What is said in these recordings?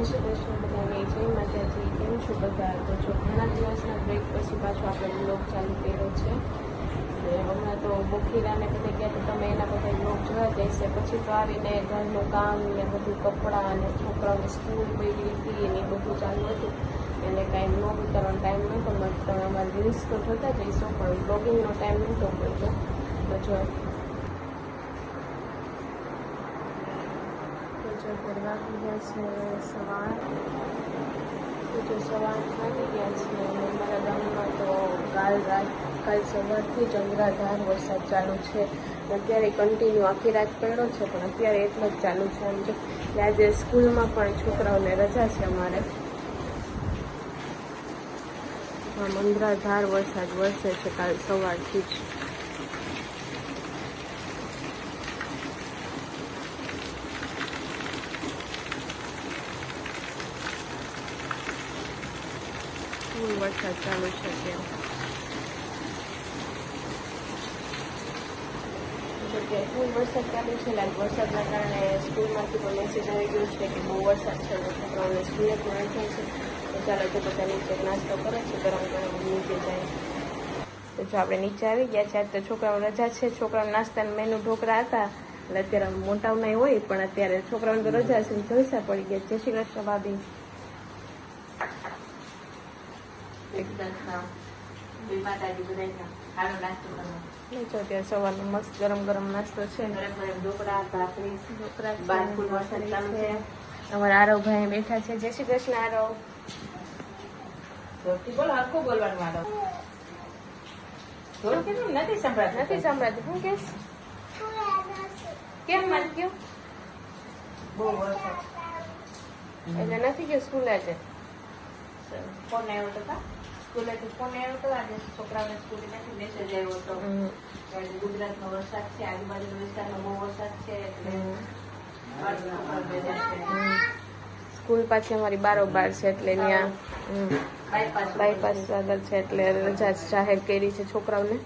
શ્રી કૃષ્ણ બધાને જય માતાજી. કેમ છો બધા? તો જો ઘણા દિવસના બ્રેક પછી પાછો આપણે બ્લોગ ચાલુ કર્યો છે. હમણાં તો બખીરાને બધે ગયા તો તમે એના બધા બ્લોગ જોયા જ હશે. પછી તો આવીને ઘરનું કામ ને બધું કપડાં અને છોકરાઓની સ્કૂલ પડી હતી ને એ બધું ચાલુ હતું. એને કાંઈ બ્લોગ ઉતારવાનો ટાઈમ નહોતો મળતો. તમે અમારી રીલ્સ તો જોતા જઈશો પણ બ્લોગિંગનો ટાઈમ નહોતો મળતો. તો જો વાગી ગયા છે સવાર. તો સવાર આવી ગયા છે. અમારા ગામમાં તો કાલ સવારથી જ અનરાધાર વરસાદ ચાલુ છે. અત્યારે કન્ટિન્યુ આખી રાત પડ્યો છે પણ અત્યારે એટલો જ ચાલુ છે. આમ જો આજે સ્કૂલમાં પણ છોકરાઓને રજા છે અમારે. આમ અનરાધાર વરસાદ વરસે છે કાલ સવારથી જ. વરસાદ ચાલુ છે ફૂલ વરસાદ ચાલુ છે. વરસાદના કારણે સ્કૂલમાંથી પણ મેસેજ આવી ગયો છે કે બહુ વરસાદ છે. છોકરાઓને સ્કૂલે પણ રજા છે. તો ચાલો તો બધા નીચે નાસ્તો કરે છે ગરમ ગરમ નીચે જાય. તો જો આપણે નીચે આવી ગયા છે. આજ તો છોકરાઓ રજા છે. છોકરાઓ નાસ્તાના મેનુ ઢોકળા હતા એટલે અત્યારે મોટાઓના હોય પણ અત્યારે છોકરાઓને તો રજા છે. જલસા પડી ગયા. જય શ્રી કૃષ્ણ ભાભી. અત્યારે સવારનો મસ્ત ગરમ ગરમ નાસ્તો છે. અમારા આરવ ભાઈ બેઠા છે. જય શ્રી કૃષ્ણ આરવ. નથી સંભળાતું. શું કેસ? કેમ માર ગયો? બહુ વરસાદ એટલે નથી ગયો સ્કૂલ આજે. ફોન આવ્યો હતો સ્કૂલેથી ફોન આવ્યો હતો આજે છોકરાઓને સ્કૂલે નથી મેસેજ આવ્યો હતો. ગુજરાતનો વરસાદ છે. આજુબાજુ વિસ્તારમાં બહુ વરસાદ છે એટલે સ્કૂલ પાછી અમારી બારોબાર છે એટલે ત્યાં બાયપાસ આગળ છે એટલે રજા જાહેર કરી છે છોકરાઓને.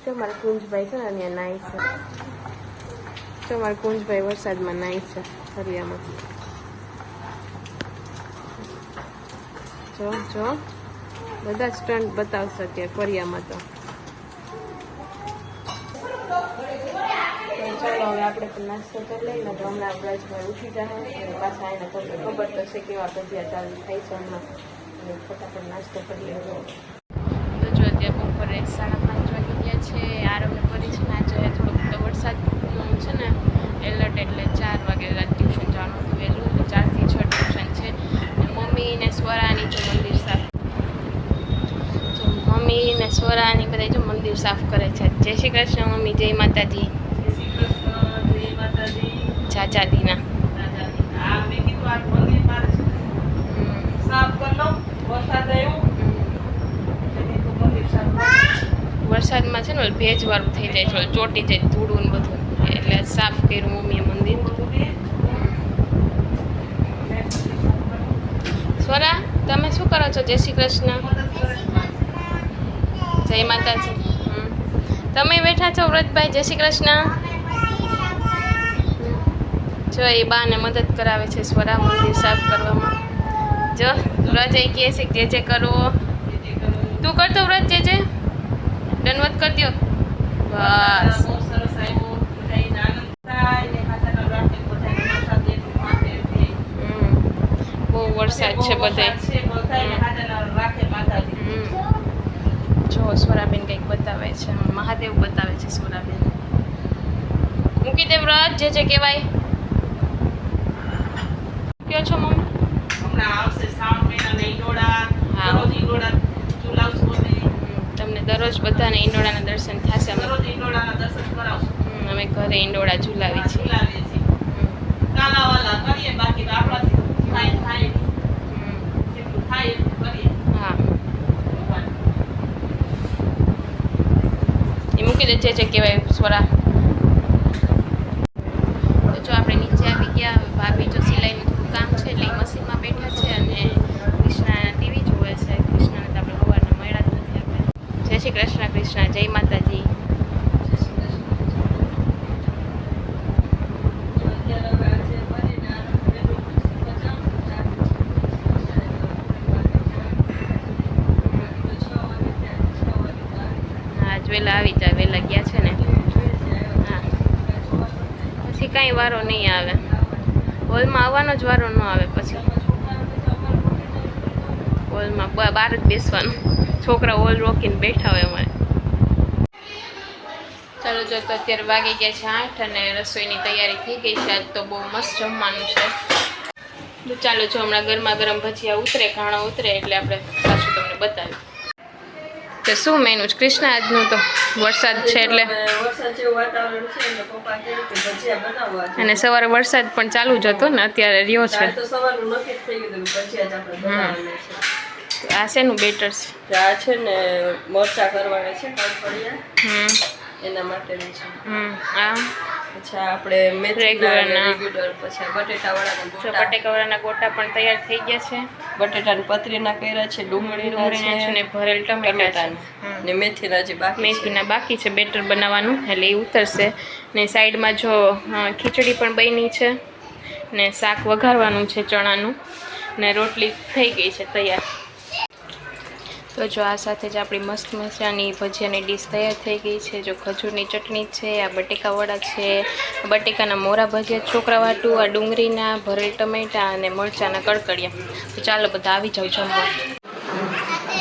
તો અમારા કુંજભાઈ છે ને ત્યાં નાય છે. તો અમારા કુંજભાઈ વરસાદમાં નાય છે ફરિયામાં. જો બધા સ્ટન્ટ બતાવશે અત્યારે ફરિયામાં. તો ચાલો હવે આપણે પણ નાસ્તો કરી લઈને તો હમણાં બ્રજમાં ઉઠી જાય પાછા એને તમને ખબર તો છે કેવા ભજીયા ચાલુ થાય છે હમણાં. ફટાફટ નાસ્તો કરી લેજો. તો જો અત્યારે બપોરે 5:30 વાગી ગયા છે. આરવને કરી છે ને આજે થોડોક તો વરસાદનું છે ને એલર્ટ એટલે 4 વાગે ટ્યુશન જવાનું હતું વહેલું. એટલે 4 થી 6 ટ્યુશન છે. મમ્મી ને સ્વરાની જો મંદિર સાફ મમ્મી ને સ્વરાની બધા જો મંદિર સાફ કરે છે. જય શ્રી કૃષ્ણ મમ્મી. જય માતાજી. ચાચાદીના વરસાદમાં છે ને ભેજ વાળું થઈ જાય છે. ચોટી જાય ધૂળું ને બધું એટલે સાફ કર્યું મમ્મીએ મંદિર. સ્વરા તમે શું કરો છો? જય શ્રી કૃષ્ણ. જય માતાજી. તમે બેઠા છો વ્રતભાઈ? જય શ્રી કૃષ્ણ. જો એ બાને મદદ કરાવે છે સ્વરા મંદિર સાફ કરવામાં. જો વ્રત એ કહે છે જે જે કરો. તું કરતો વ્રત જે જે દંડવત કરી દો બસ. બહુ વરસાદ છે બધે. જો સ્વરાબેન કંઈક બતાવે છે. મહાદેવ બતાવે છે સ્વરાબેન. મૂકી દે વ્રત જે જે કહેવાય. કયો છો મમ્મી? હમણાં આવશે શ્રાવણ મહિનાના ઈંડોળા. દરરોજ ઈંડોળા ઝુલાવશો ને તમને દરરોજ બધાને ઈંડોળાના દર્શન થશે. અમે દરરોજ ઈંડોળાના દર્શન કરાવશું. અમે ઘરે ઈંડોળા ઝુલાવીએ છીએ. કાલાવાલા કરીએ બાકી તો આપણાથી થાય જેટલું થાય એટલું કરીએ. હા એ મૂકી દે જે કહેવાય સ્વરા. તો જો આપણે નીચે આવી ગયા. ભાભી જો સિલાઈનું થોડું કામ છે એટલે મશીનમાં બેઠા છે અને કૃષ્ણા ટીવી જોવે છે. કૃષ્ણને તો આપણે સવારના મળ્યા જ નથી આપણે. જય શ્રી કૃષ્ણ. કૃષ્ણ. જય માતાજી. જ વહેલા આવી જાય, વહેલા ગયા છે ને. હા, પછી કાંઈ વારો નહીં આવે, હોલમાં આવવાનો જ વારો ન આવે. પછી હોલમાં બહાર જ બેસવાનું, છોકરા હોલ રોકીને બેઠા હોય અમારે. ચાલો, જો તો અત્યારે વાગી ગયા છે 8 અને રસોઈની તૈયારી થઈ ગઈ છે. આજ તો બહુ મસ્ત જમવાનું છે. તો ચાલો, જો હમણાં ગરમા ગરમ ભજીયા ઉતરે, ઘાણો ઉતરે એટલે આપણે પાછું તમને બતાવ્યું. તો શું મેનુ છે કૃષ્ણ આજનું? તો વરસાદ છે એટલે વરસાદ જેવું વાતાવરણ છે એટલે પપ્પા કહે કે ભજીયા બનાવવા છે. અને સવારે વરસાદ પણ ચાલુ જ હતો ને, અત્યારે રહ્યો છે. તો સવારનું નક્કી જ થઈ ગયું કે ભજીયા જ આપણે બનાવવાના છે. આ શેનું બેટર છે? આ છે ને મરચાં કરવાના છે, કાંકરિયા એના માટેનું છે. આ પછી આપણે રેગ્યુલર પછી બટેકાવાળાના ગોટા પણ તૈયાર થઈ ગયા છે. બટેટાની પતરીના કર્યા છે, ડુંગળીના છે ને ભરેલ ટમેટા ને મેથીના જે બાકી મેથીના બાકી છે બેટર બનાવવાનું, એટલે એ ઉતરશે. ને સાઈડમાં જો ખીચડી પણ બની છે ને શાક વઘારવાનું છે ચણાનું, ને રોટલી થઈ ગઈ છે તૈયાર. તો જો આ સાથે જ આપણી મસ્ત મજાની ભજીયાની ડીશ તૈયાર થઈ ગઈ છે. જો ખજૂરની ચટણી છે, આ બટેકાવડા છે, બટેકાના મોરા ભજીયા છોકરા વાટું, આ ડુંગળીના ભરેલ ટમેટા અને મરચાંના કડકડિયા. તો ચાલો બધા આવી જાવ જમવા.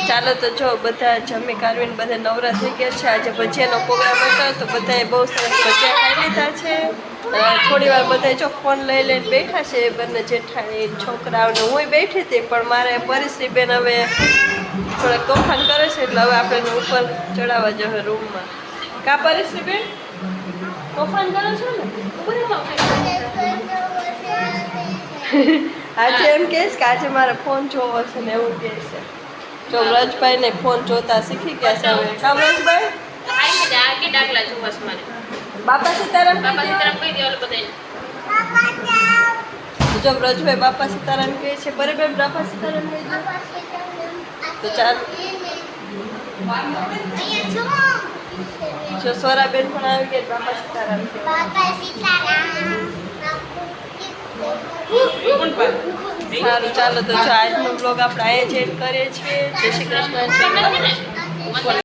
ચાલો, તો જો બધા જમી કાઢવીને બધા નવરા થઈ ગયા છે. આજે ભજીયાનો પ્રોગ્રામ હતો તો બધાએ બહુ સરસ ભજીયા ખાઈ લીધા છે. થોડી વાર બધા જો ફોન લઈ લઈને બેઠા છે, બંને જેઠાણી છોકરાઓને. હું બેઠી હતી પણ મારે પરિશ્રીબેન હવે થોડાક તોફાન કરે છે એટલે હવે આપણે ઉપર ચડાવવા જશે રૂમમાં. કા પરિશ્રીબેન તોફાન કરો છો ને? આજે એમ કહેશ કે આજે મારે ફોન જોવો છે ને એવું કહે છે. જો વ્રજભાઈ ને ફોન જોતા શીખી ગયા છે હવે. કા વ્રજભાઈ બાપા સીતારામ જો વ્રજભાઈ બાપા સીતારામ કહે છે. બરાબર, બાપા સીતારામ કહે છે. તો ચાલ, જો સોરાબેન પણ આવી ગયા. બાપા સીતારામ સારું, ચાલો તો જો આજનો બ્લોગ આપણે અહીંયા જ એડ કરીએ છીએ. જય શ્રી કૃષ્ણ.